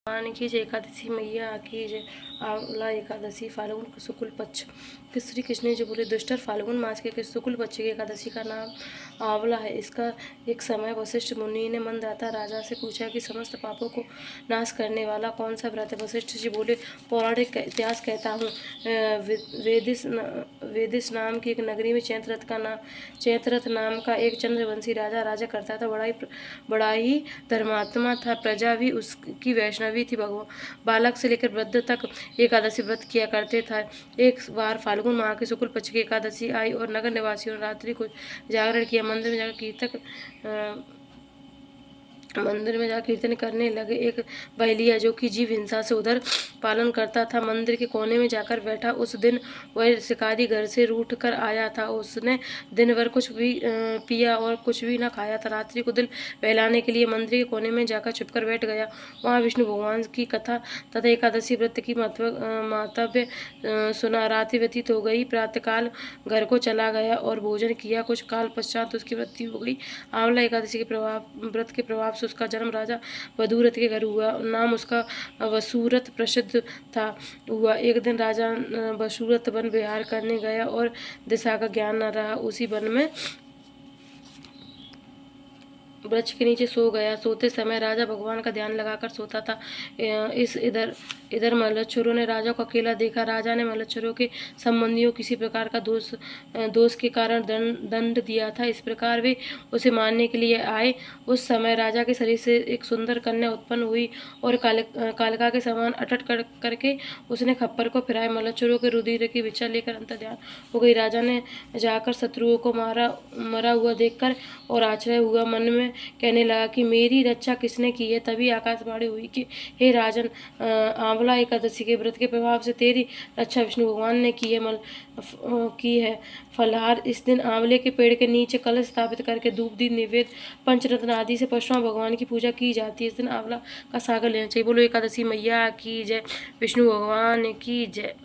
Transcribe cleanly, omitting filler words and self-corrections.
भगवान की जय। एकादशी मैया की जय। आंवला एकादशी फाल्गुन शुक्ल पक्ष के श्री कृष्ण जी बोले, दुष्टर फाल्गुन मास के शुक्ल पक्ष की एकादशी का नाम आंवला है। इसका एक समय वशिष्ठ मुनि ने मंददाता राजा से पूछा कि समस्त पापों को नाश करने वाला कौन सा व्रत है। वशिष्ठ जी बोले, पौराणिक इतिहास कहता हूँ, वेदिस नाम की एक नगरी में चैत्ररथ नाम का एक चंद्रवंशी राजा राजा करता था। बड़ा ही धर्मात्मा था, प्रजा भी उसकी वैष्णवी थी। बालक से लेकर वृद्ध तक एकादशी व्रत किया करते थे। एक बार फाल्गुन माह की शुक्ल पक्ष की एकादशी आई और नगर निवासियों ने रात्रि को जागरण किया। मंदिर में जाकर कीर्तन करने लगे। एक बहेलिया जो कि जीव हिंसा से उधर पालन करता था, मंदिर के कोने में जाकर बैठा। उस दिन वह शिकारी घर से रूठ कर आया था। उसने दिन भर कुछ भी पिया और कुछ भी न खाया था। रात्रि को दिल बहलाने के लिए मंदिर के कोने में जाकर छुपकर बैठ गया। वहाँ विष्णु भगवान की कथा तथा एकादशी व्रत की महत्व सुना। रात्रि व्यतीत हो गई। प्रातःकाल घर को चला गया और भोजन किया। कुछ काल पश्चात उसकी मृत्यु हो गई। आंवला एकादशी के व्रत के प्रभाव से उसका जन्म राजा वधूरथ के घर हुआ। नाम उसका वसुरथ प्रसिद्ध हुआ। एक दिन राजा वसुरथ वन विहार करने गया और दिशा का ज्ञान न रहा। उसी वन में वृक्ष के नीचे सो गया। सोते समय राजा भगवान का ध्यान लगाकर सोता था। इधर मल्लच्छरों ने राजा को अकेला देखा। राजा ने मल्लच्छरों के संबंधियों किसी प्रकार का दोष के कारण दंड दिया था। इस प्रकार वे उसे मारने के लिए आए। उस समय राजा के शरीर से एक सुंदर कन्या उत्पन्न हुई और कालिका के समान अटट करके उसने खप्पर को फिराया। मल्लच्छरों के रुधिर की भिक्षा लेकर अंतर्ध्यान हो गई। राजा ने जाकर शत्रुओं को मरा हुआ देखकर और आश्चर्य हुआ। मन में कहने लगा कि मेरी रक्षा किसने की है। तभी आकाशवाणी हुई कि हे राजन, आंवला एकादशी के व्रत के प्रभाव से तेरी रक्षा विष्णु भगवान ने की है। फलहार इस दिन आंवले के पेड़ के नीचे कलश स्थापित करके धूप दीप निवेद पंचरत्न आदि से परशुराम भगवान की पूजा की जाती है। इस दिन आंवला का सागर लेना चाहिए। बोलो एकादशी मैया की जय। विष्णु भगवान की जय।